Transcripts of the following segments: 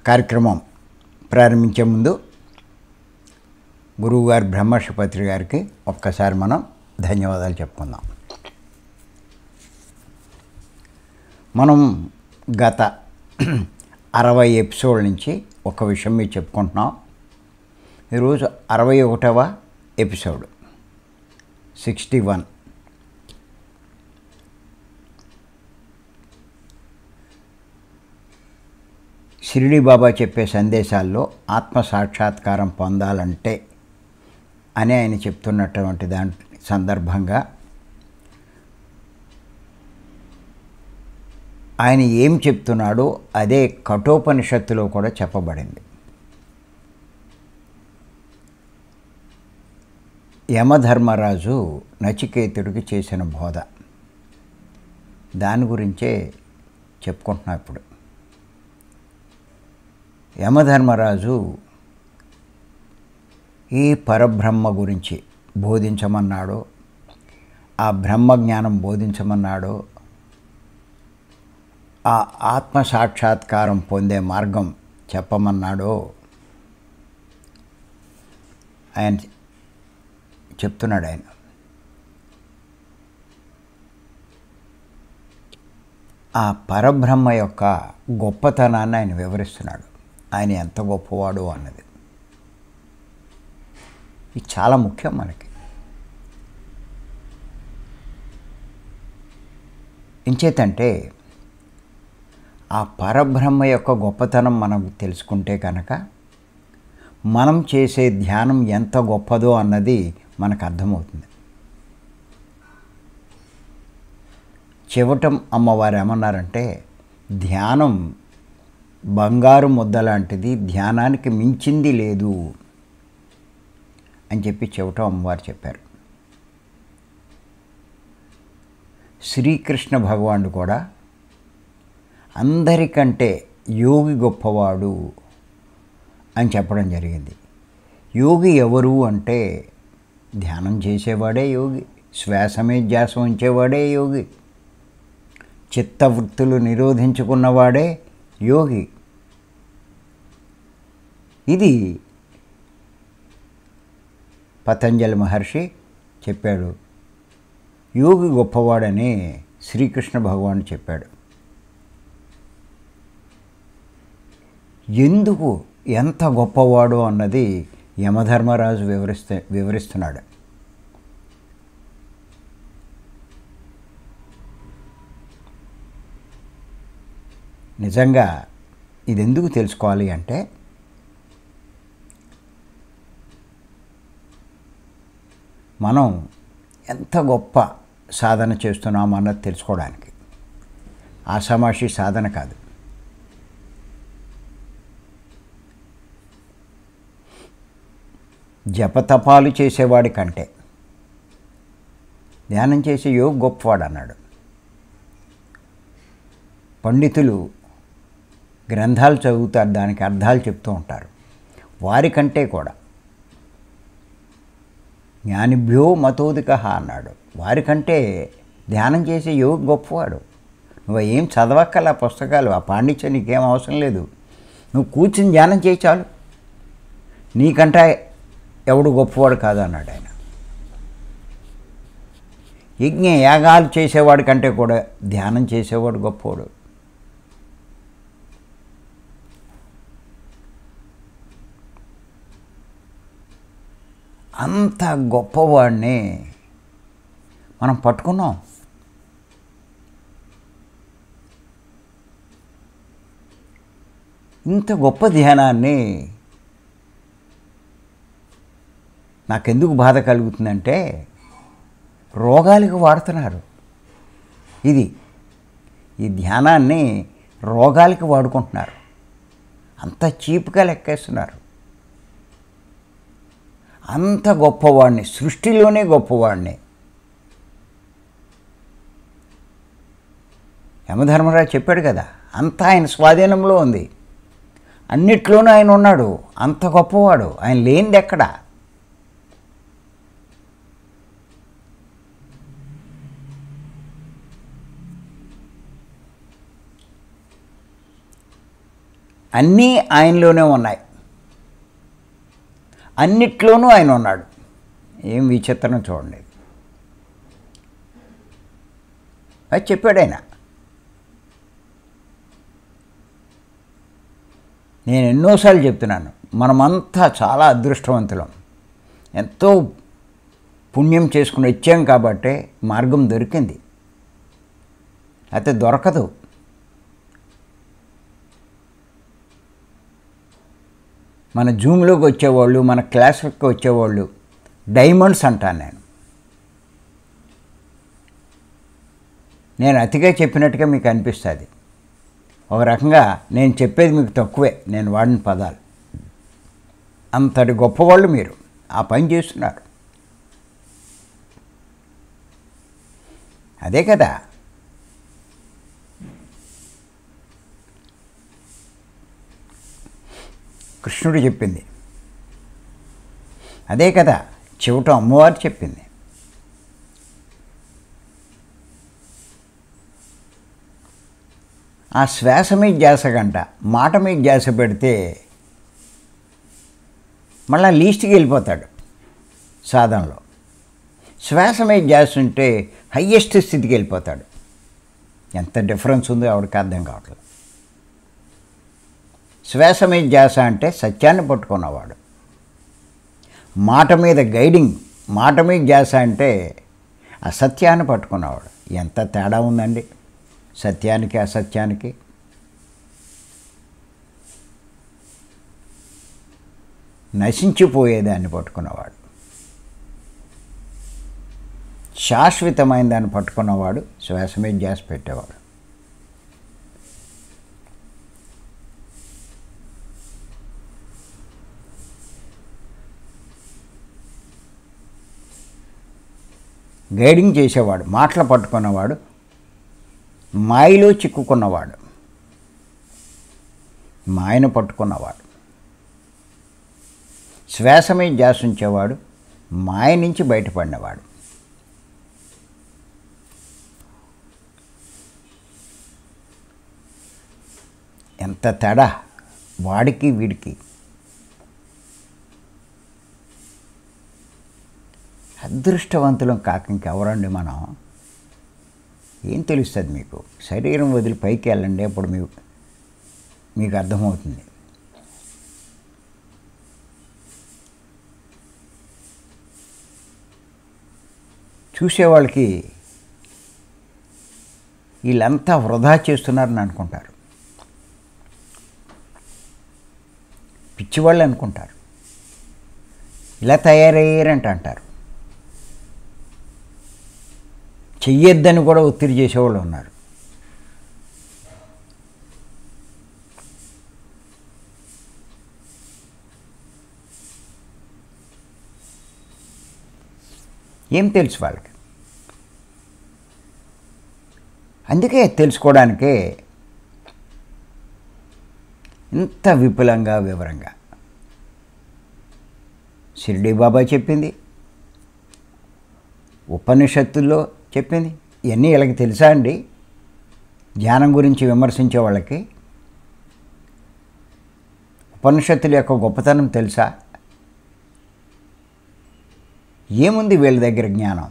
కార్యక్రమం ప్రారంభించే ముందు గురువుగారు బ్రహ్మర్షిపత్రి గారికి ఒక్కసారి మనం ధన్యవాదాలు చెప్పుకుందాం. మనం గత 60 ఎపిసోడ్ల నుంచి ఒక విషయం మీరు చెప్పుకుంటున్నాం. ఈరోజు 61వ ఎపిసోడ్ 61. షిరిడి బాబా చెప్పే సందేశాల్లో ఆత్మ సాక్షాత్కారం పొందాలంటే అని ఆయన చెప్తున్నటువంటి దాని సందర్భంగా ఆయన ఏం చెప్తున్నాడో అదే కఠోపనిషత్తులో కూడా చెప్పబడింది. యమధర్మరాజు నచికేతుడికి చేసిన బోధ, దాని గురించే చెప్పుకుంటున్నా. ఇప్పుడు యమధర్మరాజు ఈ పరబ్రహ్మ గురించి బోధించమన్నాడో, ఆ బ్రహ్మజ్ఞానం బోధించమన్నాడో, ఆ ఆత్మ సాక్షాత్కారం పొందే మార్గం చెప్పమన్నాడో ఆయన చెప్తున్నాడు. ఆయన ఆ పరబ్రహ్మ యొక్క గొప్పతనాన్ని ఆయన వివరిస్తున్నాడు. ఆయన ఎంత గొప్పవాడు అన్నది ఇది చాలా ముఖ్యం మనకి. ఇంచేతంటే ఆ పరబ్రహ్మ యొక్క గొప్పతనం మనం తెలుసుకుంటే కనుక మనం చేసే ధ్యానం ఎంత గొప్పదో అన్నది మనకు అర్థమవుతుంది. చెవటం అమ్మవారు ఏమన్నారంటే, ధ్యానం బంగారు ముద్ద లాంటిది, ధ్యానానికి మించింది లేదు అని చెప్పి చెవటం అమ్మవారు చెప్పారు. శ్రీకృష్ణ భగవానుడు కూడా అందరికంటే యోగి గొప్పవాడు అని చెప్పడం జరిగింది. యోగి ఎవరు అంటే ధ్యానం చేసేవాడే యోగి, శ్వాసమే ధ్యాస ఉంచేవాడే యోగి, చిత్తవృత్తులు నిరోధించుకున్నవాడే యోగి. ఇది పతంజలి మహర్షి చెప్పాడు. యోగి గొప్పవాడని శ్రీకృష్ణ భగవానుడు చెప్పాడు. ఎందుకు ఎంత గొప్పవాడు అన్నది యమధర్మరాజు వివరిస్తున్నాడు. నిజంగా ఇది ఎందుకు తెలుసుకోవాలి అంటే, మనం ఎంత గొప్ప సాధన చేస్తున్నాం అన్నది తెలుసుకోవడానికి. ఆషామాషి సాధన కాదు. జపతపాలు చేసేవాడి కంటే ధ్యానం చేసే యోగి గొప్పవాడు అన్నాడు. పండితులు గ్రంథాలు చదువుతారు, దానికి అర్థాలు చెప్తూ ఉంటారు. వారికంటే కూడా జ్ఞానిభ్యో మతోదిక అన్నాడు. వారికంటే ధ్యానం చేసే యోగి గొప్పవాడు. నువ్వు ఏం చదవక్కల పుస్తకాలు, ఆ పాండిత్యం నీకేం అవసరం లేదు. నువ్వు కూర్చుని ధ్యానం చేయి చాలు, నీకంటే ఎవడు గొప్పవాడు కాదు అన్నాడు ఆయన. యజ్ఞ యాగాలు చేసేవాడి కంటే కూడా ధ్యానం చేసేవాడు గొప్పవాడు. అంత గొప్పవాడిని మనం పట్టుకున్నాం. ఇంత గొప్ప ధ్యానాన్ని నాకెందుకు బాధ కలుగుతుందంటే, రోగాలకు వాడుతున్నారు. ఈ ధ్యానాన్ని రోగాలకి వాడుకుంటున్నారు. అంత చీప్గా లెక్కేస్తున్నారు. అంత గొప్పవాడిని, సృష్టిలోనే గొప్పవాడిని యమధర్మరాజు చెప్పాడు కదా, అంతా ఆయన స్వాధీనంలో ఉంది, అన్నిట్లోనూ ఆయన ఉన్నాడు. అంత గొప్పవాడు, ఆయన లేనిది ఎక్కడ? అన్నీ ఆయనలోనే ఉన్నాయి, అన్నిట్లోనూ ఆయన ఉన్నాడు. ఏం విచిత్రం చూడండి. అది చెప్పాడు ఆయన. నేను ఎన్నోసార్లు చెప్తున్నాను, మనమంతా చాలా అదృష్టవంతులం. ఎంతో పుణ్యం చేసుకుని వచ్చాం కాబట్టే మార్గం దొరికింది, అయితే దొరకదు. మన జూమ్లోకి వచ్చేవాళ్ళు, మన క్లాసులకు వచ్చేవాళ్ళు డైమండ్స్ అంటాను నేను అతిగా చెప్పినట్టుగా మీకు అనిపిస్తుంది. ఒక రకంగా నేను చెప్పేది మీకు తక్కువే, నేను వాడిన పదాలు. అంతటి గొప్పవాళ్ళు మీరు, ఆ పని చేస్తున్నారు. అదే కదా కృష్ణుడు చెప్పింది, అదే కదా చెవిట అమ్మవారు చెప్పింది. ఆ శ్వాస మీద ధ్యాస గంట, మాట మీద ధ్యాస పెడితే మళ్ళీ లీస్ట్కి వెళ్ళిపోతాడు సాధనలో. శ్వాస మీద ధ్యాస ఉంటే హయ్యెస్ట్ స్థితికి వెళ్ళిపోతాడు. ఎంత డిఫరెన్స్ ఉందో ఎవరికి అర్థం కావట్లేదు. శ్వాస మీద ధ్యాస అంటే సత్యాన్ని పట్టుకున్నవాడు, మాట మీద గైడింగ్, మాట మీద ధ్యాస అంటే అసత్యాన్ని పట్టుకున్నవాడు. ఎంత తేడా ఉందండి సత్యానికి అసత్యానికి. నశించిపోయేదాన్ని పట్టుకున్నవాడు, శాశ్వతమైన దాన్ని పట్టుకున్నవాడు శ్వాస మీద ధ్యాస పెట్టేవాడు. గైడింగ్ చేసేవాడు, మాటలు పట్టుకున్నవాడు, మాయలో చిక్కుకున్నవాడు, మాయను పట్టుకున్నవాడు. శ్వాస మీద ధ్యాస ఉంచేవాడు మాయ నుంచి బయటపడినవాడు. ఎంత తేడా వాడికి వీడికి. అదృష్టవంతులం కాక ఇంకెవరండి మనం. ఏం తెలుస్తుంది మీకు? శరీరం వదిలి పైకి వెళ్ళండి, అప్పుడు మీకు అర్థమవుతుంది. చూసేవాళ్ళకి వీళ్ళంతా వృధా చేస్తున్నారని అనుకుంటారు, పిచ్చివాళ్ళు అనుకుంటారు, ఇలా తయారయ్యారంట అంటారు. చెయ్యొద్దని కూడా ఒత్తిడి చేసేవాళ్ళు ఉన్నారు. ఏం తెలుసు వాళ్ళకి? అందుకే తెలుసుకోవడానికే ఇంత విపులంగా వివరంగా షిరిడీ బాబా చెప్పింది, ఉపనిషత్తుల్లో చెప్పింది. ఇవన్నీ వీళ్ళకి తెలుసా అండి? ధ్యానం గురించి విమర్శించే వాళ్ళకి ఉపనిషత్తుల యొక్క గొప్పతనం తెలుసా? ఏముంది వీళ్ళ దగ్గర జ్ఞానం?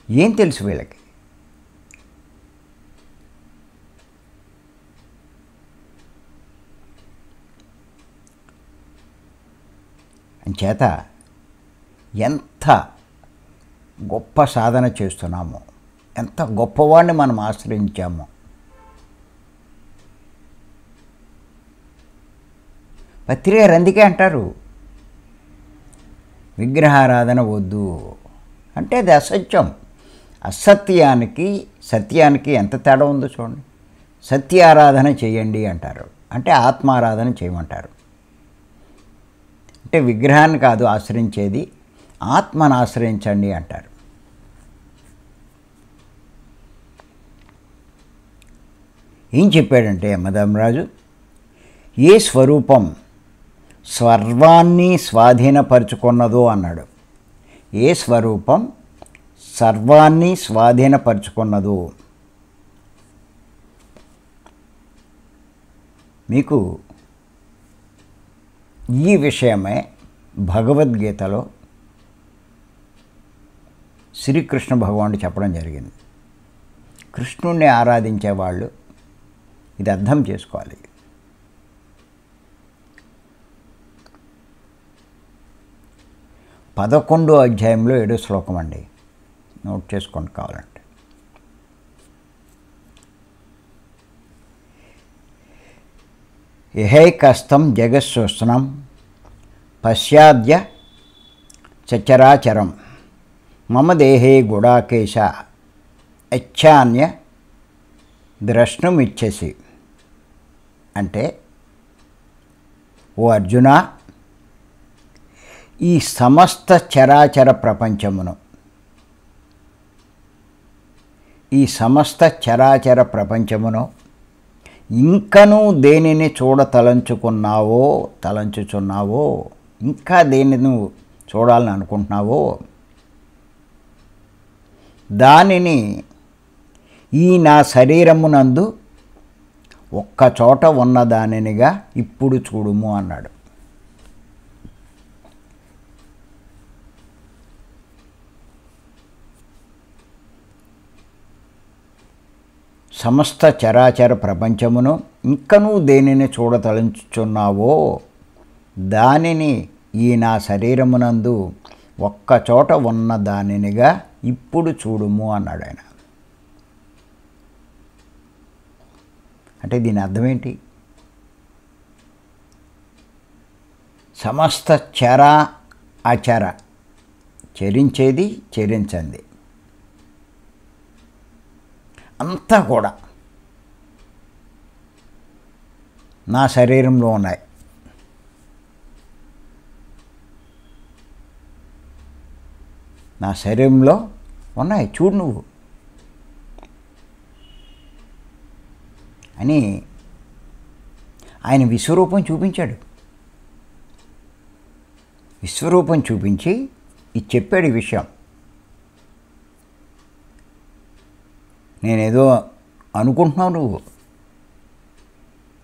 ఏం తెలుసు వీళ్ళకి? అంచేత ఎంత గొప్ప సాధన చేస్తున్నామో, ఎంత గొప్పవాడిని మనం ఆశ్రయించామో. పత్రికారు అందుకే అంటారు విగ్రహారాధన వద్దు అంటే అది అసత్యం. అసత్యానికి సత్యానికి ఎంత తేడా ఉందో చూడండి. సత్యారాధన చేయండి అంటారు, అంటే ఆత్మారాధన చేయమంటారు. అంటే విగ్రహాన్ని కాదు ఆశ్రయించేది, ఆత్మను ఆశ్రయించండి అంటారు. ఏం చెప్పాడంటే యమధర్మరాజు, ఏ స్వరూపం సర్వాన్ని స్వాధీనపరుచుకున్నదో అన్నాడు. ఏ స్వరూపం సర్వాన్ని స్వాధీనపరుచుకున్నదో. మీకు ఈ విషయమే భగవద్గీతలో శ్రీకృష్ణ భగవానుడు చెప్పడం జరిగింది. కృష్ణుణ్ణి ఆరాధించే వాళ్ళు ఇది అర్థం చేసుకోవాలి. 11వ అధ్యాయంలో 7వ శ్లోకం అండి, నోట్ చేసుకోండి కావాలంటే. యహైకస్తం జగత్సృష్ణం పశ్చాద్య చచరాచరం మమ దేహే గుడాకేశ అచ్చాన్య ద్రష్టుమిచ్చసి. అంటే ఓ అర్జున, ఈ సమస్త చరాచర ప్రపంచమును ఇంకనూ దేనిని తలంచుచున్నావో, ఇంకా దేన్ని నువ్వు చూడాలని అనుకుంటున్నావో దానిని ఈ నా శరీరమునందు ఒక్కచోట ఉన్నదానినిగా ఇప్పుడు చూడుము అన్నాడు. సమస్త చరాచర ప్రపంచమును ఇంకనూ దేనిని చూడతలంచుచున్నావో దానిని ఈ నా శరీరమునందు ఒక్కచోట ఉన్న దానినిగా ఇప్పుడు చూడుము అన్నాడు ఆయన. అంటే దీని అర్థం ఏంటి? సమస్త చర అచర, చరించేది చరించండి అంతా కూడా నా శరీరంలో ఉన్నాయి. నా శరీరంలో ఉన్నాయి, చూడు నువ్వు అని ఆయన విశ్వరూపం చూపించాడు. విశ్వరూపం చూపించి ఇది చెప్పాడు ఈ విషయం. నేనేదో అనుకుంటున్నావు, నువ్వు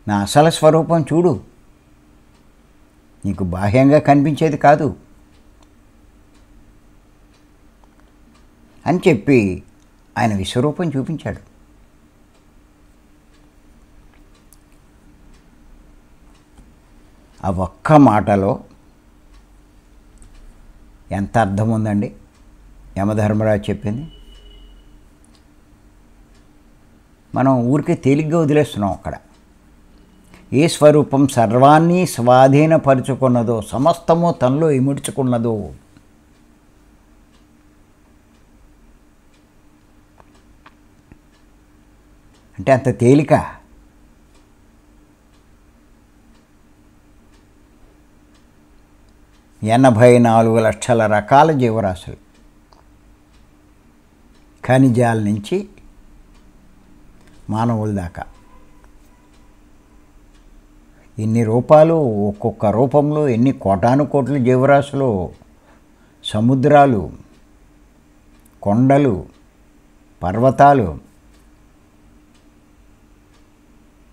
నా అసలు స్వరూపం చూడు, నీకు బాహ్యంగా కనిపించేది కాదు అని చెప్పి ఆయన విశ్వరూపం చూపించాడు. ఆ ఒక్క మాటలో ఎంత అర్థం ఉందండి యమధర్మరాజు చెప్పింది. మనం ఊరికే తేలిగ్గా వదిలేస్తున్నాం. అక్కడ ఏ స్వరూపం సర్వాన్ని స్వాధీనపరుచుకున్నదో, సమస్తము తనలో ఇముడ్చుకున్నదో, అంటే అంత తేలిక. ఎనభై 84 లక్షల రకాల జీవరాశులు, ఖనిజాల నుంచి మానవుల దాకా ఇన్ని రూపాలు, ఒక్కొక్క రూపంలో ఎన్ని కోటాను కోట్ల జీవరాశులు, సముద్రాలు, కొండలు, పర్వతాలు,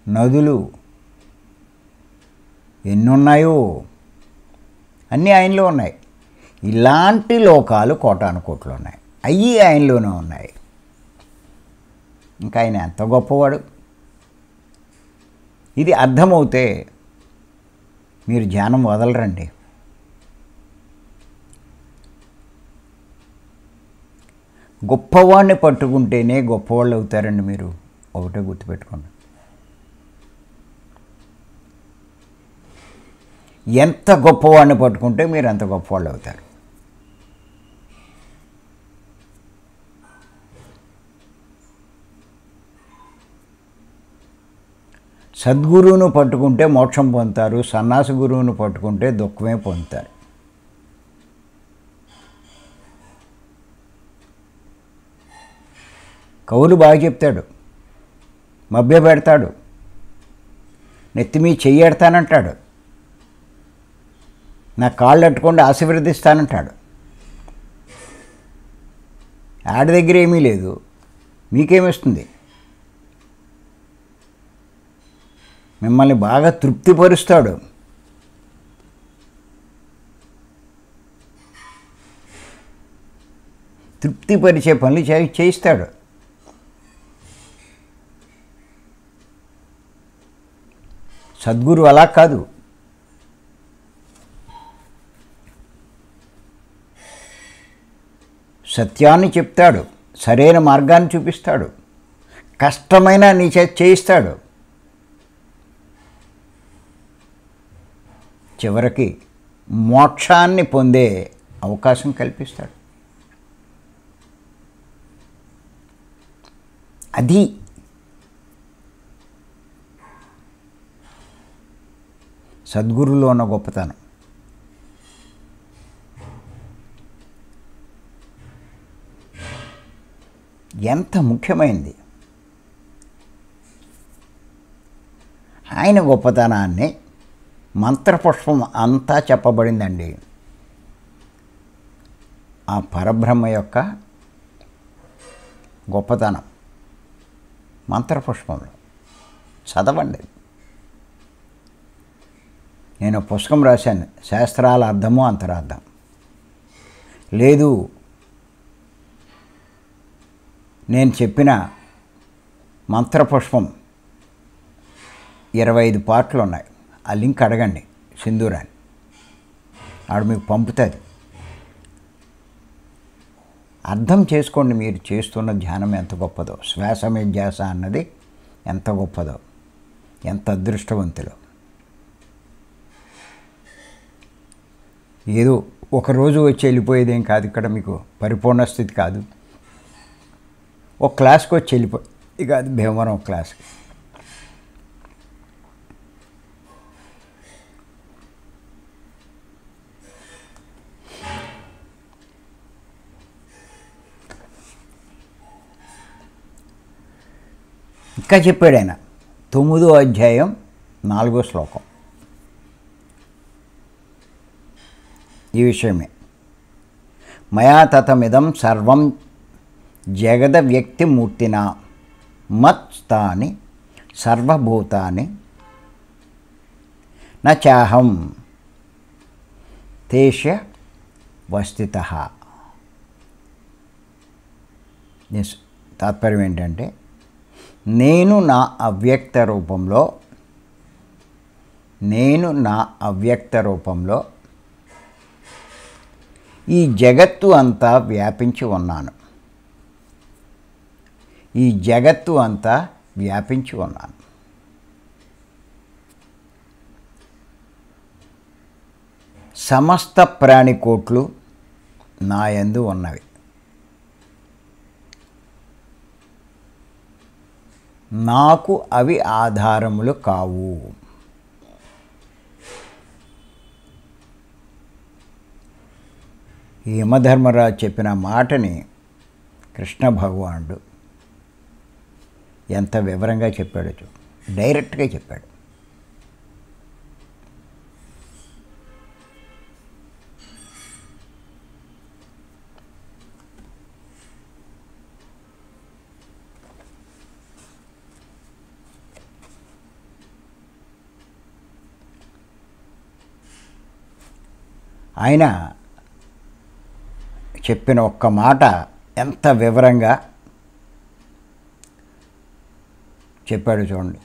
నదులు ఎన్నున్నాయో అన్నీ ఆయనలో ఉన్నాయి. ఇలాంటి లోకాలు కోటాను కోట్లు ఉన్నాయి, అవి ఆయనలోనే ఉన్నాయి. ఇంకా ఆయన ఎంత గొప్పవాడు. ఇది అర్థమవుతే మీరు ధ్యానం వదలరండి. గొప్పవాడిని పట్టుకుంటేనే గొప్పవాళ్ళు అవుతారండి. మీరు ఒకటే గుర్తుపెట్టుకోండి. ఎంత గొప్పవాడిని పట్టుకుంటే మీరు అంత గొప్పవాళ్ళు అవుతారు. సద్గురువును పట్టుకుంటే మోక్షం పొందుతారు, సన్యాసి గురువును పట్టుకుంటే దుఃఖమే పొందుతారు. కవులు బాగా చెప్తాడు, మభ్య పెడతాడు, నెత్తిమీ చెయ్యెడతానంటాడు, నా కాళ్ళు అట్టుకోండి ఆశీర్వదిస్తానంటాడు. ఆడి దగ్గర ఏమీ లేదు, మీకేమిస్తుంది? మిమ్మల్ని బాగా తృప్తిపరుస్తాడు. తృప్తిపరిచే పనులు చేయిస్తాడు. సద్గురు అలా కాదు. సత్యాన్ని చెప్తాడు, సరైన మార్గాన్ని చూపిస్తాడు, కష్టమైన నీ చేయిస్తాడు. చివరికి మోక్షాన్ని పొందే అవకాశం కల్పిస్తాడు. అది సద్గురులో ఉన్న గొప్పతనం. ఎంత ముఖ్యమైనది. ఆయన గొప్పతనాన్ని మంత్రపుష్పం అంతా చెప్పబడిందండి. ఆ పరబ్రహ్మ యొక్క గొప్పతనం మంత్రపుష్పంలో చదవండి. నేను పుస్తకం రాశాను, శాస్త్రాల అర్థము అంతరార్థం. లేదు, నేను చెప్పిన మంత్రపుష్పం 25 పార్ట్లు ఉన్నాయి. ఆ లింక్ అడగండి సింధూరాన్ని, ఆడు మీకు పంపుతుంది. అర్థం చేసుకోండి మీరు చేస్తున్న ధ్యానం ఎంత గొప్పదో, శ్వాస మీద ధ్యాస అన్నది ఎంత గొప్పదో, ఎంత అదృష్టవంతులో. ఏదో ఒకరోజు వచ్చి వెళ్ళిపోయేదేం కాదు. ఇక్కడ మీకు పరిపూర్ణ స్థితి కాదు. ఒక క్లాస్కి వచ్చి వెళ్ళిపోయి కాదు, భీమవరం క్లాస్కి. ఇంకా చెప్పాడు ఆయన 9వ అధ్యాయం 4వ శ్లోకం. ఈ విషయమే, మయా తతమిదం సర్వం జగద వ్యక్తిమూర్తినా మత్స్థాని సర్వభూతాని నచాహం తేష వస్థితః. తాత్పర్యం ఏంటంటే, నేను నా అవ్యక్త రూపంలో ఈ జగత్తు అంతా వ్యాపించి ఉన్నాను. సమస్త ప్రాణికోట్లు నా యందు ఉన్నవి. నాకు అవి ఆధారములు కావు. యమధర్మరాజు చెప్పిన మాటని కృష్ణ భగవానుడు ఎంత వివరంగా చెప్పాడో డైరెక్ట్గా చెప్పాడు. ఆయన చెప్పిన ఒక్క మాట ఎంత వివరంగా చెప్పాడు చూడండి.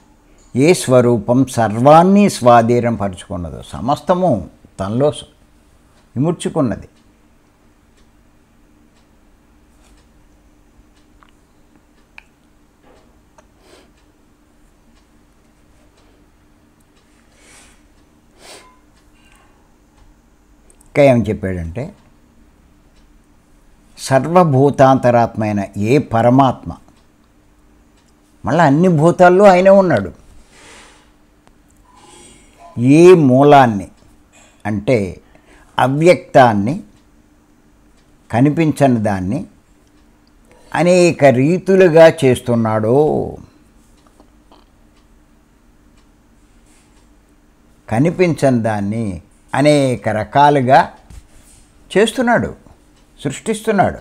ఏ స్వరూపం సర్వాన్ని స్వాధీనం పరుచుకున్నదో, సమస్తము తనలో ఇముడ్చుకున్నది. ఇంకా ఏం చెప్పాడంటే, సర్వభూతాంతరాత్మైన ఏ పరమాత్మ, మళ్ళీ అన్ని భూతాల్లో ఆయనే ఉన్నాడు. ఏ మూలాన్ని అంటే అవ్యక్తాన్ని, కనిపించని దాన్ని అనేక రీతులుగా చేస్తున్నాడో, కనిపించని దాన్ని అనేక రకాలుగా చేస్తున్నాడు, సృష్టిస్తున్నాడు.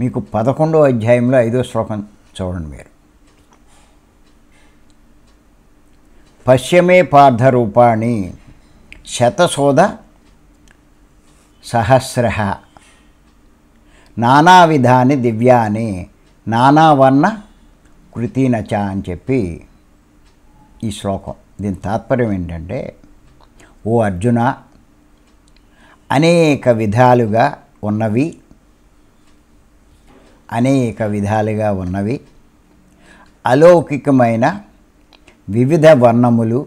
మీకు 11వ అధ్యాయంలో 5వ శ్లోకం చూడండి మీరు. పశ్యమే పార్థరూపాణి శతశోధ సహస్రః నానావిధాని దివ్యాని నానావర్ణ కృతినచ అని చెప్పి ఈ శ్లోకం. దీని తాత్పర్యం ఏంటంటే, ఓ అర్జున, అనేక విధాలుగా ఉన్నవి అలౌకికమైన వివిధ వర్ణములు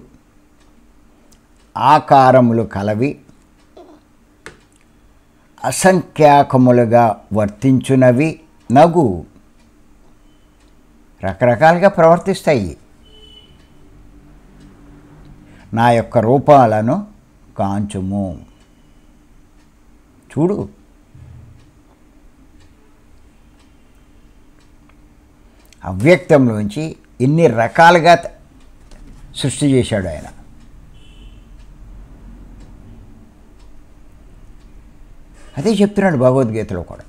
ఆకారములు కలవి అసంఖ్యాకములుగా వర్తించునవి నగు రకరకాలుగా ప్రవర్తిస్తాయి. నా యొక్క రూపాలను కాంచుము. చూడు, అవ్యక్తంలోంచి ఇన్ని రకాలుగా సృష్టి చేశాడు ఆయన. అదే చెప్తున్నాడు భగవద్గీతలో కూడా.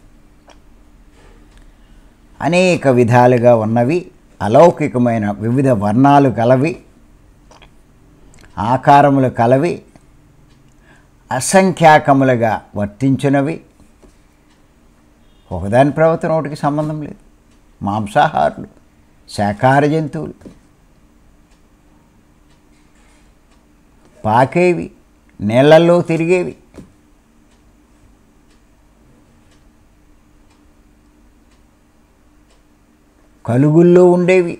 అనేక విధాలుగా ఉన్నవి, అలౌకికమైన వివిధ వర్ణాలు కలవి, ఆకారములు కలవి, అసంఖ్యాకములుగా వర్తించినవి. ఒకదాని ప్రవర్తన ఒకటికి సంబంధం లేదు. మాంసాహారులు, శాకాహార జంతువులు, పాకేవి, నీళ్ళల్లో తిరిగేవి, కలుగుల్లో ఉండేవి,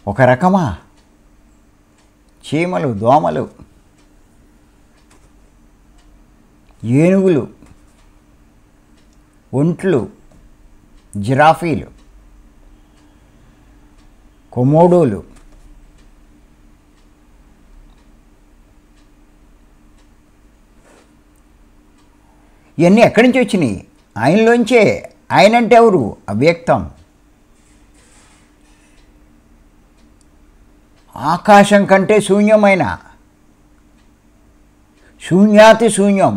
ఒక రకమా చీమలు, దోమలు, ఏనుగులు, ఒంట్లు, జిరాఫీలు, కొమోడోలు, ఇవన్నీ ఎక్కడి నుంచి వచ్చినాయి? ఆయనలోంచే. ఆయన అంటే ఎవరు? అవ్యక్తం. ఆకాశం కంటే శూన్యమైన, శూన్యాతి శూన్యం.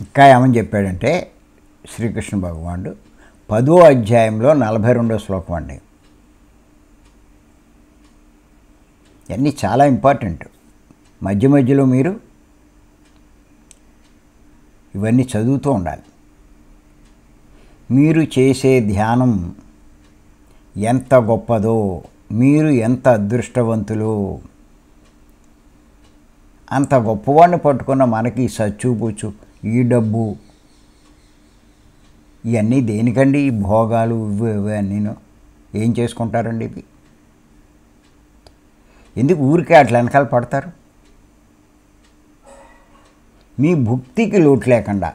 ఇంకా ఏమని చెప్పాడంటే శ్రీకృష్ణ భగవానుడు 10వ అధ్యాయంలో 42వ శ్లోకం అండి. ఇవన్నీ చాలా ఇంపార్టెంట్. మధ్య మధ్యలో మీరు ఇవన్నీ చదువుతూ ఉండాలి. మీరు చేసే ధ్యానం ఎంత గొప్పదో, మీరు ఎంత అదృష్టవంతులు. అంత గొప్పవాడిని పట్టుకున్న మనకి సచ్చుబుచ్చు, ఈ డబ్బు, ఇవన్నీ దేనికండి? ఈ భోగాలు ఇవి అన్నీను ఏం చేసుకుంటారండి? ఇవి ఎందుకు ఊరికే అట్లా వెనకాల పడతారు? మీ భుక్తికి లోటు లేకుండా,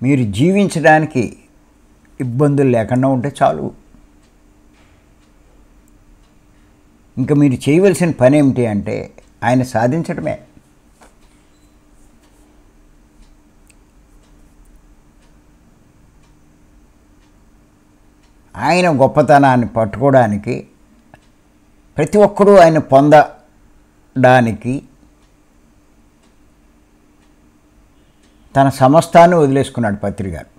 మీరు జీవించడానికి ఇబ్బందులు లేకుండా ఉంటే చాలు. ఇంకా మీరు చేయవలసిన పని ఏమిటి అంటే ఆయన సాధించడమే. ఆయన గొప్పతనాన్ని పట్టుకోవడానికి, ప్రతి ఒక్కరూ ఆయన పొందడానికి తన సమస్తాన్ని వదిలేసుకున్నాడు పత్రి గారు.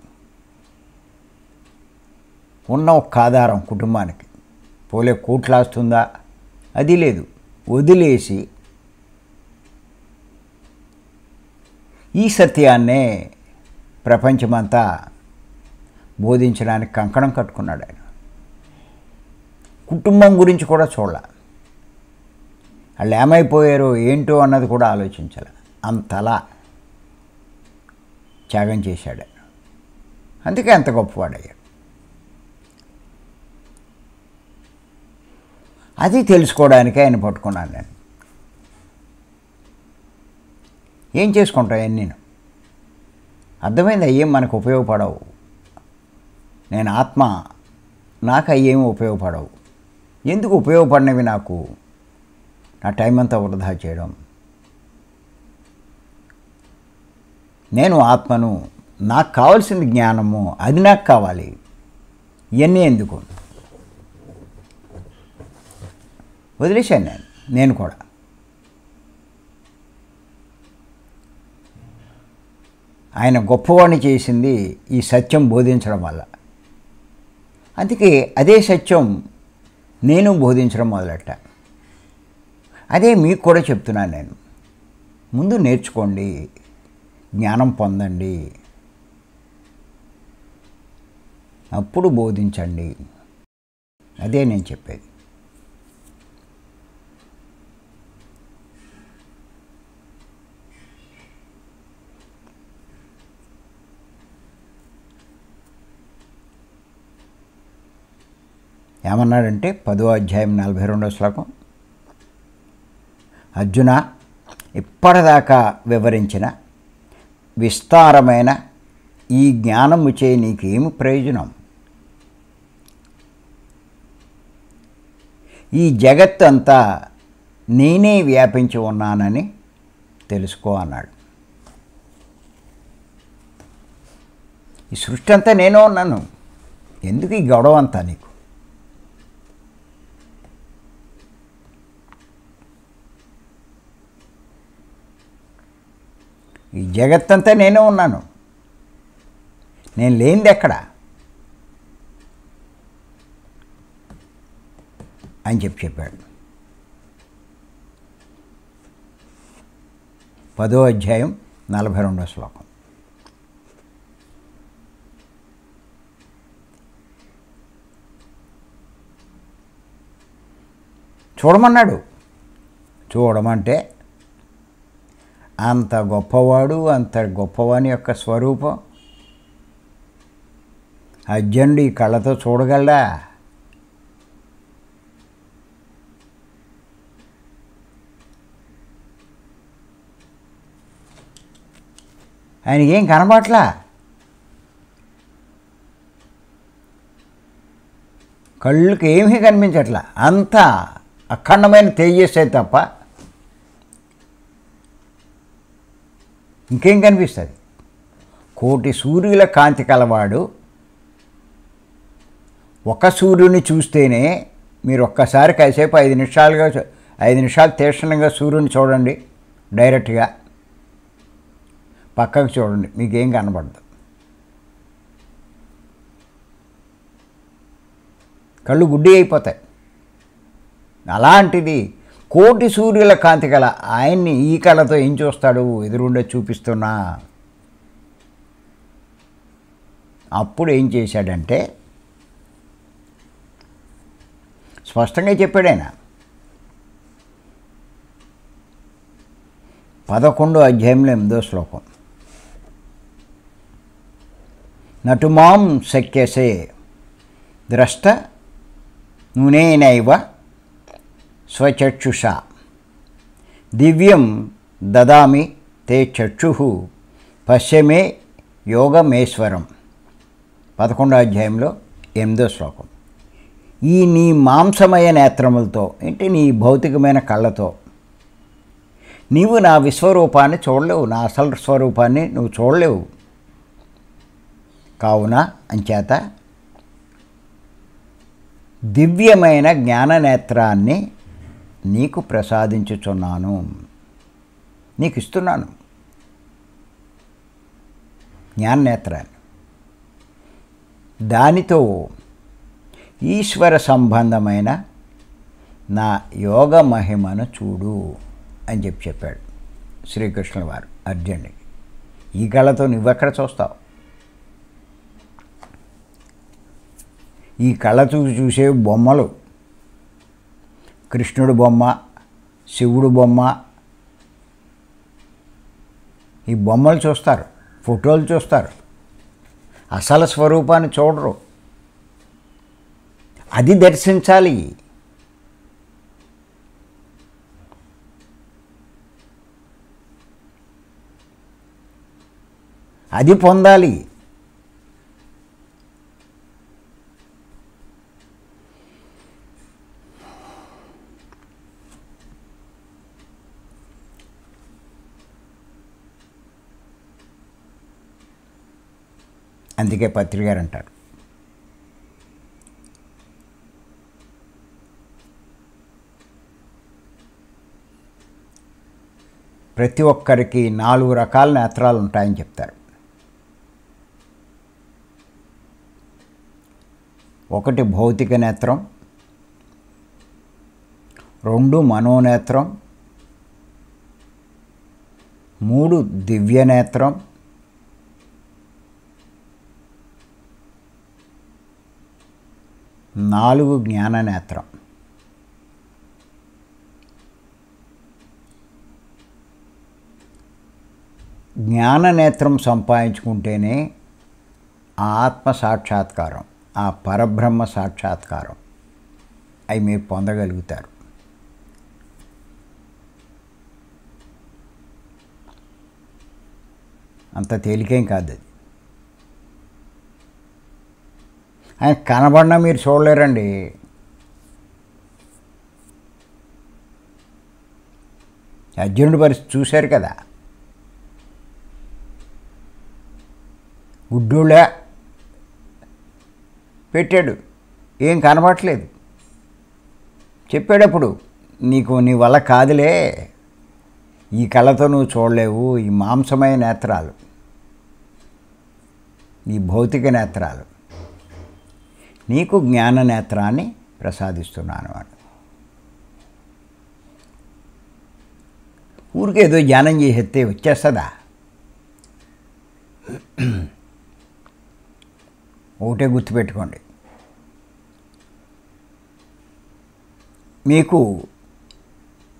ఉన్న ఒక ఆధారం కుటుంబానికి, పోలే కోట్లాస్తుందా అది లేదు, వదిలేసి ఈ సత్యాన్నే ప్రపంచమంతా బోధించడానికి కంకణం కట్టుకున్నాడు ఆయన. కుటుంబం గురించి కూడా చూడాల, వాళ్ళు ఏమైపోయారో ఏంటో అన్నది కూడా ఆలోచించాల. అంతలా త్యాగం చేశాడు ఆయన. అందుకే అంత గొప్పవాడయ్యాడు. అది తెలుసుకోవడానికి ఆయన పట్టుకున్నాను నేను. ఏం చేసుకుంటాను నేను? అర్థమైంది, అయ్యేం మనకు ఉపయోగపడవు. నేను ఆత్మ, నాకు అయ్యేమి ఉపయోగపడవు. ఎందుకు ఉపయోగపడినవి నాకు నా టైం అంతా వృధా చేయడం? నేను ఆత్మను, నాకు కావాల్సింది జ్ఞానము, అది నాకు కావాలి. ఇవన్నీ ఎందుకు వదిలేశాను నేను కూడా. ఆయన గొప్పవాణ్ణి చేసింది ఈ సత్యం బోధించడం వల్ల. అందుకే అదే సత్యం నేను బోధించడం మొదలెట్టా. అదే మీకు కూడా చెప్తున్నాను నేను. ముందు నేర్చుకోండి, జ్ఞానం పొందండి, అప్పుడు బోధించండి. అదే నేను చెప్పేది. ఏమన్నాడంటే 10వ అధ్యాయం 42వ శ్లోకం, అర్జున, ఇప్పటిదాకా వివరించిన విస్తారమైన ఈ జ్ఞానము చే నీకేమి ప్రయోజనం? ఈ జగత్తు అంతా నేనే వ్యాపించి ఉన్నానని తెలుసుకో అన్నాడు. ఈ సృష్టి అంతా నేనే ఉన్నాను, ఎందుకు ఈ గొడవ అంతా నీకు? ఈ జగత్తంతా నేనే ఉన్నాను, నేను లేనిది ఎక్కడ అని చెప్పాడు. 10వ అధ్యాయం 42వ శ్లోకం. చూడమన్నాడు. చూడమంటే అంత గొప్పవాడు, అంత గొప్పవాని యొక్క స్వరూపం అర్జునుడు ఈ కళ్ళతో చూడగలడా? ఆయనకేం కనబట్లా. కళ్ళకి ఏమీ కనిపించట్లా, అంతా అఖండమైన తేజస్సే తప్ప ఇంకేం కనిపిస్తుంది? కోటి సూర్యుల కాంతి కలవాడు ఒక సూర్యుని చూస్తేనే, మీరు ఒక్కసారి కాసేపు 5 నిమిషాలు తీక్షణంగా సూర్యుని చూడండి, డైరెక్ట్గా పక్కకు చూడండి, మీకేం కనబడదు. కళ్ళు గుడ్డి అయిపోతాయి. అలాంటిది కోటి సూర్యుల కాంతి కల ఆయన్ని ఈ కళతో ఏం చూస్తాడు? ఎదురుండే చూపిస్తున్నా. అప్పుడు ఏం చేశాడంటే స్పష్టంగా చెప్పాడు ఆయన. 11వ అధ్యాయంలో 8వ శ్లోకం, నటుమాం శక్యసే ద్రష్ట నునేనైవ స్వచక్షుషా దివ్యం దదామి తే చక్షు పశ్యమే యోగమేశ్వరం. 11వ అధ్యాయంలో 8వ శ్లోకం. ఈ నీ మాంసమయ నేత్రములతో, అంటే నీ భౌతికమైన కళ్ళతో నీవు నా విశ్వరూపాన్ని చూడలేవు, నా అసలు స్వరూపాన్ని నువ్వు చూడలేవు. కావున అంచేత దివ్యమైన జ్ఞాననేత్రాన్ని నీకు ప్రసాదించుచున్నాను, నీకు ఇస్తున్నాను జ్ఞాననేత్రాన్ని. దానితో ఈశ్వర సంబంధమైన నా యోగ మహిమను చూడు అని చెప్పాడు శ్రీకృష్ణుల వారు అర్జునుడికి. ఈ కళతో నువ్వెక్కడ చూస్తావు? ఈ కళతో చూసే బొమ్మలు, కృష్ణుడు బొమ్మ, శివుడు బొమ్మ, ఈ బొమ్మలు చూస్తారు, ఫోటోలు చూస్తారు, అసలు స్వరూపాన్ని చూడరు. అది దర్శించాలి. అది పొందాలి. అందుకే పత్రిక గారు అంటారు, ప్రతి ఒక్కరికి 4 రకాల నేత్రాలు ఉంటాయని చెప్తారు. ఒకటి భౌతిక నేత్రం, 2 మనోనేత్రం, 3 దివ్య నేత్రం, 4 జ్ఞాన నేత్రం. జ్ఞాన నేత్రం సంపాదించుకుంటేనే ఆ ఆత్మ సాక్షాత్కారం, ఆ పరబ్రహ్మ సాక్షాత్కారం అవి మీరు పొందగలుగుతారు. అంత తేలికేం కాదు అది. ఆయన కనబడినా మీరు చూడలేరండి. అర్జునుడి పరిస్థితి చూశారు కదా. గుడ్డోళ్ళే పెట్టాడు, ఏం కనబడట్లేదు. చెప్పేటప్పుడు నీ వల్ల కాదులే, ఈ కళ్ళతో నువ్వు చూడలేవు, ఈ మాంసమయ నేత్రాలు, ఈ భౌతిక నేత్రాలు, నీకు జ్ఞాన నేత్రాన్ని ప్రసాదిస్తున్నాను అని. ఊరికేదో ధ్యానం చేసేస్తే వచ్చేస్తుందా? ఒకటే గుర్తుపెట్టుకోండి, మీకు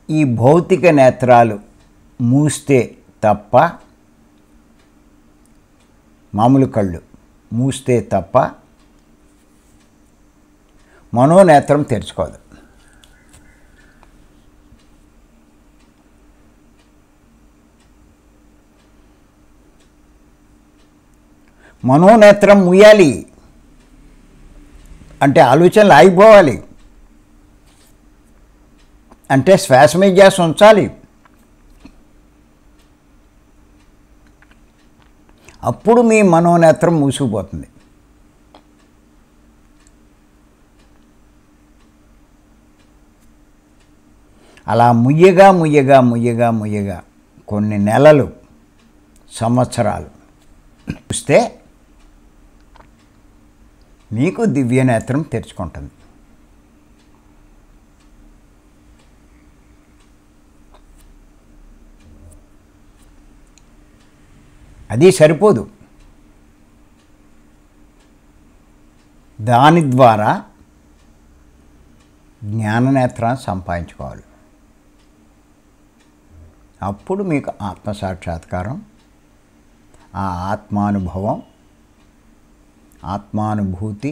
ఈ భౌతిక నేత్రాలు మూస్తే తప్ప, మామూలు కళ్ళు మూస్తే తప్ప మనోనేత్రం తెరుచుకోదు. మనోనేత్రం ముయ్యాలి అంటే ఆలోచనలు ఆగిపోవాలి, అంటే శ్వాస మీద ధ్యాస ఉంచాలి. అప్పుడు మీ మనోనేత్రం మూసుకుపోతుంది. అలా ముయ్యగా ముయ్యగా ముయ్యగా ముయ్యగా కొన్ని నెలలు, సంవత్సరాలు చూస్తే మీకు దివ్య నేత్రం తెరుచుకుంటుంది. అది సరిపోదు, దాని ద్వారా జ్ఞాననేత్రాన్ని సంపాదించుకోవాలి. అప్పుడు మీకు ఆత్మసాక్షాత్కారం, ఆ ఆత్మానుభవం, ఆత్మానుభూతి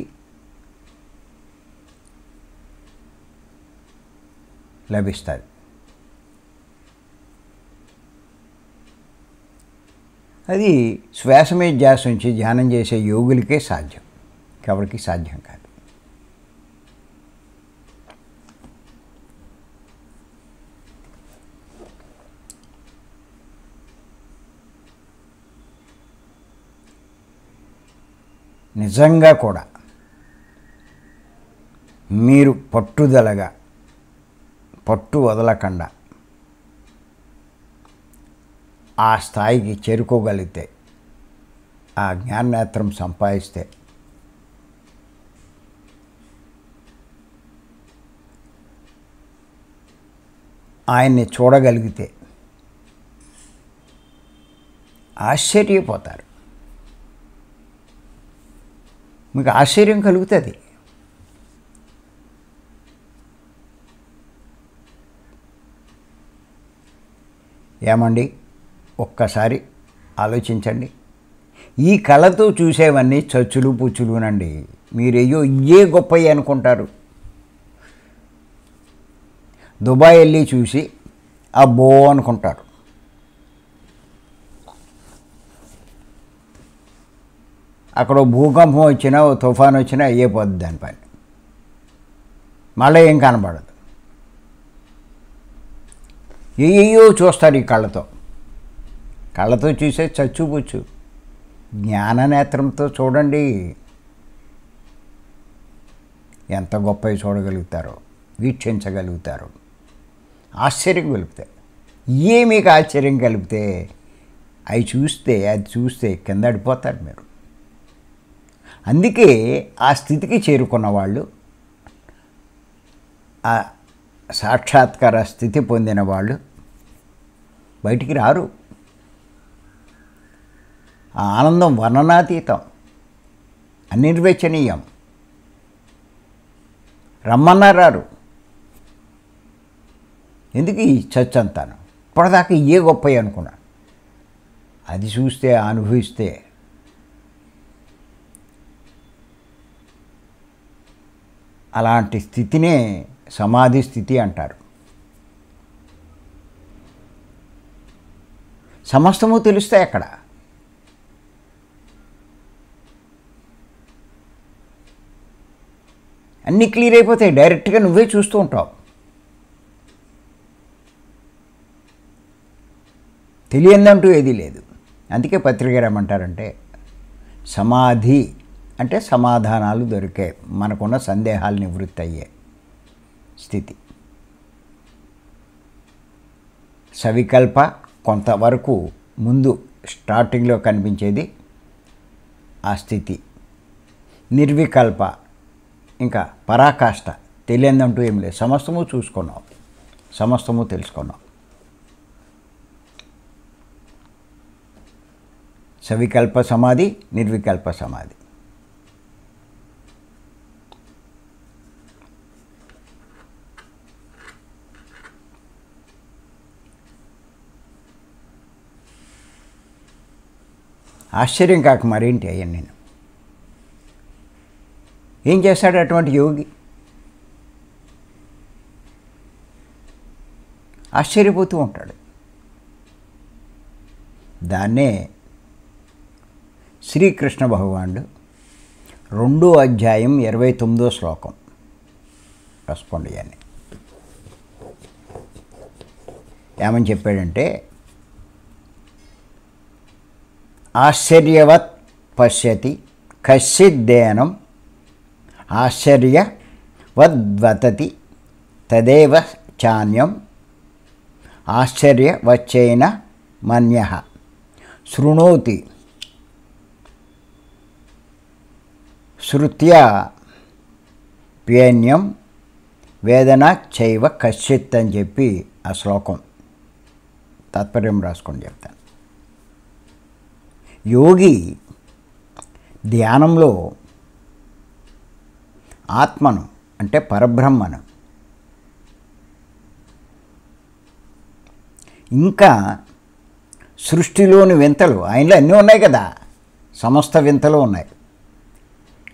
లభిస్తుంది. అది శ్వాస మీద ధ్యాస ఉంచి ధ్యానం చేసే యోగులకే సాధ్యం, ఎవరికి సాధ్యం కాదు. నిజంగా కూడా మీరు పట్టుదలగా, పట్టు వదలకుండా ఆ స్థాయికి చేరుకోగలిగితే, ఆ జ్ఞాననేత్రం సంపాదిస్తే, ఆయన్ని చూడగలిగితే ఆశ్చర్యపోతారు. మీకు ఆశ్చర్యం కలుగుతుంది. ఏమండి, ఒక్కసారి ఆలోచించండి. ఈ కళతో చూసేవన్నీ చచ్చులు పుచ్చులునండి. మీరయ్యో ఇయే గొప్పవి అనుకుంటారు. దుబాయ్ వెళ్ళి చూసి అబ్బో అనుకుంటారు. అక్కడ భూకంపం వచ్చినా, ఓ తుఫాన్ వచ్చినా అయ్యేపోద్ది దాని పని, మళ్ళీ ఏం కనబడదు. ఏయో చూస్తారు ఈ కళ్ళతో. కళ్ళతో చూసే చచ్చుపుచ్చు. జ్ఞాననేత్రంతో చూడండి, ఎంత గొప్పవి చూడగలుగుతారో, వీక్షించగలుగుతారో, ఆశ్చర్యం కలుగుతాయి. ఇవే మీకు ఆశ్చర్యం కలిపితే అది చూస్తే కింద పడిపోతారు మీరు. అందుకే ఆ స్థితికి చేరుకున్న వాళ్ళు, ఆ సాక్షాత్కార స్థితి పొందిన వాళ్ళు బయటికి రారు. ఆ ఆనందం వర్ణనాతీతం, అనిర్వచనీయం. రమ్మన్నా రారు. ఎందుకు ఈ చచ్చంతాను? ఇప్పటిదాకా ఇయే గొప్పవి అనుకున్నా. అది చూస్తే, అనుభవిస్తే అలాంటి స్థితినే సమాధి స్థితి అంటారు. సమస్తము తెలుస్తాయి అక్కడ. అన్నీ క్లియర్ అయిపోతాయి. డైరెక్ట్గా నువ్వే చూస్తూ ఉంటావు. తెలియందంటూ ఏదీ లేదు. అందుకే పత్రిక ఏమంటారంటే సమాధి అంటే సమాధానాలు దొరికే, మనకున్న సందేహాలు నివృత్తి అయ్యే స్థితి. సవికల్ప కొంతవరకు ముందు స్టార్టింగ్లో కనిపించేది ఆ స్థితి. నిర్వికల్ప ఇంకా పరాకాష్ట, తెలియందంటూ ఏం లేదు. సమస్తము చూసుకున్నాం, సమస్తము తెలుసుకున్నాం. సవికల్ప సమాధి, నిర్వికల్ప సమాధి. ఆశ్చర్యం కాక మరేంటి అయ్యాను నేను. ఏం చేస్తాడు అటువంటి యోగి? ఆశ్చర్యపోతూ ఉంటాడు. దాన్నే శ్రీకృష్ణ భగవానుడు 2వ అధ్యాయం 29వ శ్లోకం రాసుకోండి. అని ఏమని చెప్పాడంటే, ఆశ్చర్యవత్ పశ్యతి కశ్చిద్దేనం ఆశ్చర్యవద్వతతి తదేవ చాన్యం ఆశ్చర్యవచ్చేన మన్యః శృణోతి శృత్యా ప్యేన్యం వేదన చైవ కశ్చిత్ అని చెప్పి ఆ శ్లోకం తాత్పర్యం రాసుకొని చెప్తాను. యోగి ధ్యానంలో ఆత్మను అంటే పరబ్రహ్మను ఇంకా సృష్టిలోని వింతలు, ఆయనలో అన్నీ ఉన్నాయి కదా, సమస్త వింతలు ఉన్నాయి.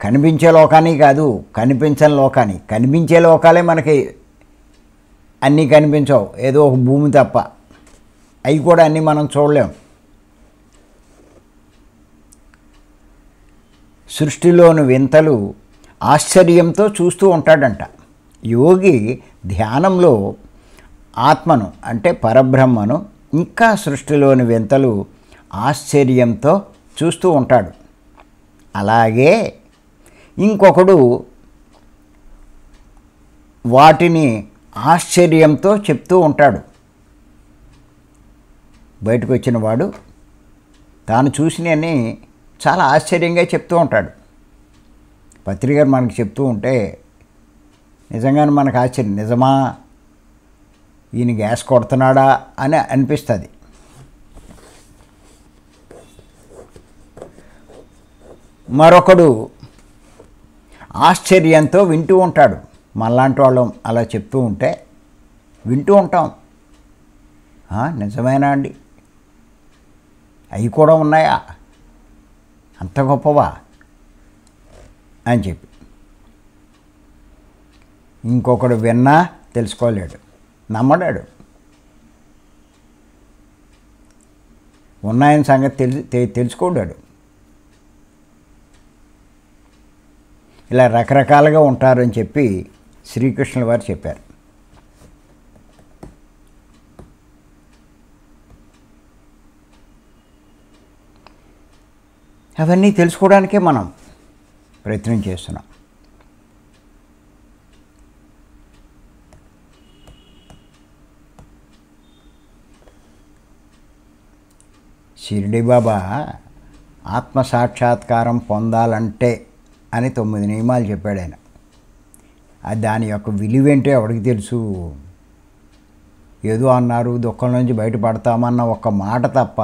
కనిపించే లోకాన్ని కాదు, కనిపించని లోకాన్ని. కనిపించే లోకాలే మనకి అన్నీ కనిపించవు, ఏదో ఒక భూమి తప్ప. అవి కూడా అన్నీ మనం చూడలేం. సృష్టిలోని వింతలు ఆశ్చర్యంతో చూస్తూ ఉంటాడంట. యోగి ధ్యానంలో ఆత్మను అంటే పరబ్రహ్మను ఇంకా సృష్టిలోని వింతలు ఆశ్చర్యంతో చూస్తూ ఉంటాడు. అలాగే ఇంకొకడు వాటిని ఆశ్చర్యంతో చెప్తూ ఉంటాడు. బయటకు వచ్చిన వాడు తాను చూసినవన్నీ చాలా ఆశ్చర్యంగా చెప్తూ ఉంటాడు. పత్రిక మనకు చెప్తూ ఉంటే నిజంగానే మనకు ఆశ్చర్యం, నిజమా ఈయన గ్యాస్ కొడుతున్నాడా అని అనిపిస్తుంది. మరొకడు ఆశ్చర్యంతో వింటూ ఉంటాడు. మనలాంటి వాళ్ళం అలా చెప్తూ ఉంటే వింటూ ఉంటాం. నిజమేనా అండి, అవి కూడా ఉన్నాయా, అంత గొప్పవా అని చెప్పి. ఇంకొకడు విన్నా తెలుసుకోలేడు, నమ్మడాడు. ఉన్నాయని సంగతి తెలుసుకోడాడు. ఇలా రకరకాలుగా ఉంటారని చెప్పి శ్రీకృష్ణుల వారు చెప్పారు. అవన్నీ తెలుసుకోవడానికే మనం ప్రయత్నం చేస్తున్నాం. షిరిడి బాబా ఆత్మసాక్షాత్కారం పొందాలంటే అని 9 నియమాలు చెప్పాడు ఆయన. దాని యొక్క విలువేంటో ఎవరికి తెలుసు? ఏదో అన్నారు, దుఃఖం నుంచి బయటపడతామన్న ఒక్క మాట తప్ప,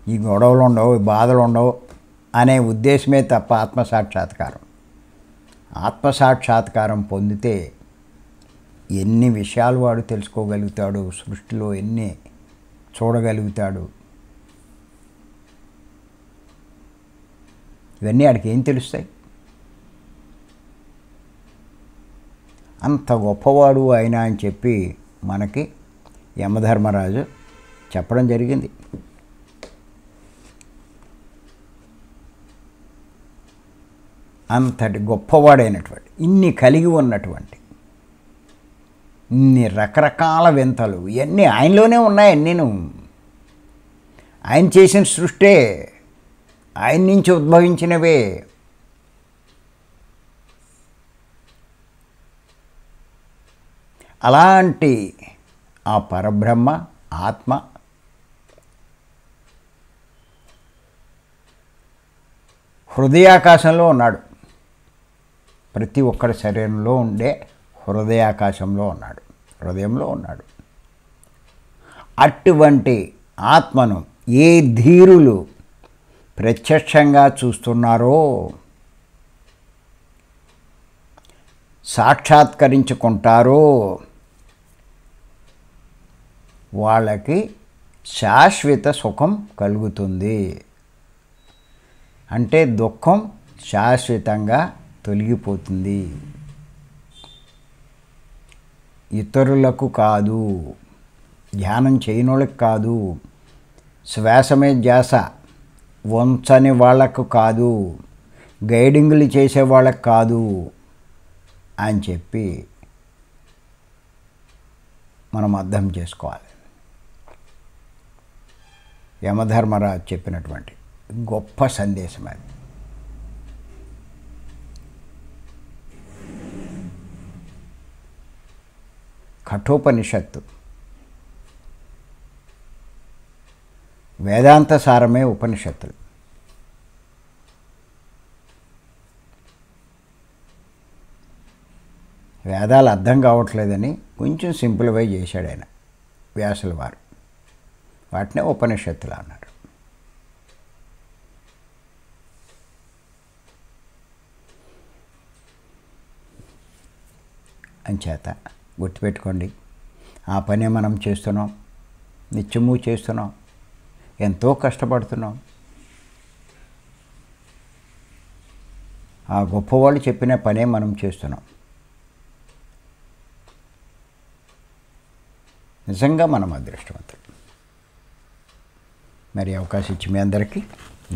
ఈ గొడవలు ఉండవు, ఈ బాధలు ఉండవు అనే ఉద్దేశమే తప్ప ఆత్మసాక్షాత్కారం పొందితే ఎన్ని విషయాలు వాడు తెలుసుకోగలుగుతాడు, సృష్టిలో ఎన్ని చూడగలుగుతాడు. ఇవన్నీ వాడికి ఏం తెలుస్తాయి? అంత గొప్పవాడు ఆయన అని చెప్పి మనకి యమధర్మరాజు చెప్పడం జరిగింది. అంతటి గొప్పవాడైనటువంటి, ఇన్ని కలిగి ఉన్నటువంటి, ఇన్ని రకరకాల వింతలు ఇవన్నీ ఆయనలోనే ఉన్నాయి. నేను ఆయన చేసిన సృష్టే, ఆయన నుంచి ఉద్భవించినవే. అలాంటి ఆ పరబ్రహ్మ ఆత్మ హృదయాకాశంలో ఉన్నాడు. ప్రతి ఒక్కరి శరీరంలో ఉండే హృదయాకాశంలో ఉన్నాడు, హృదయంలో ఉన్నాడు. అటువంటి ఆత్మను ఏ ధీరులు ప్రత్యక్షంగా చూస్తున్నారో, సాక్షాత్కరించుకుంటారో వాళ్ళకి శాశ్వత సుఖం కలుగుతుంది. అంటే దుఃఖం శాశ్వతంగా తొలగిపోతుంది. ఇతరులకు కాదు, ధ్యానం చేయనోళ్ళకి కాదు, శ్వాసమే ధ్యాస వంచని వాళ్ళకు కాదు, గైడింగ్లు చేసే వాళ్ళకి కాదు అని చెప్పి మనం అర్థం చేసుకోవాలి. యమధర్మరాజు చెప్పినటువంటి గొప్ప సందేశం అది. కఠోపనిషత్తు వేదాంత సారమే ఉపనిషత్తులు. వేదాలు అర్థం కావట్లేదని కొంచెం సింప్లిఫై చేశాడు ఆయన, వ్యాసుల వారు. వాటినే ఉపనిషత్తులు అన్నారు. అంచేత గుర్తుపెట్టుకోండి, ఆ పనే మనం చేస్తున్నాం, నిత్యము చేస్తున్నాం, ఎంతో కష్టపడుతున్నాం. ఆ గొప్పవాళ్ళు చెప్పిన పనే మనం చేస్తున్నాం. నిజంగా మనం అదృష్టవంతులు. మరి అవకాశం ఇచ్చి మీ అందరికీ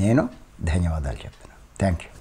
నేను ధన్యవాదాలు చెప్తున్నాను. Thank you.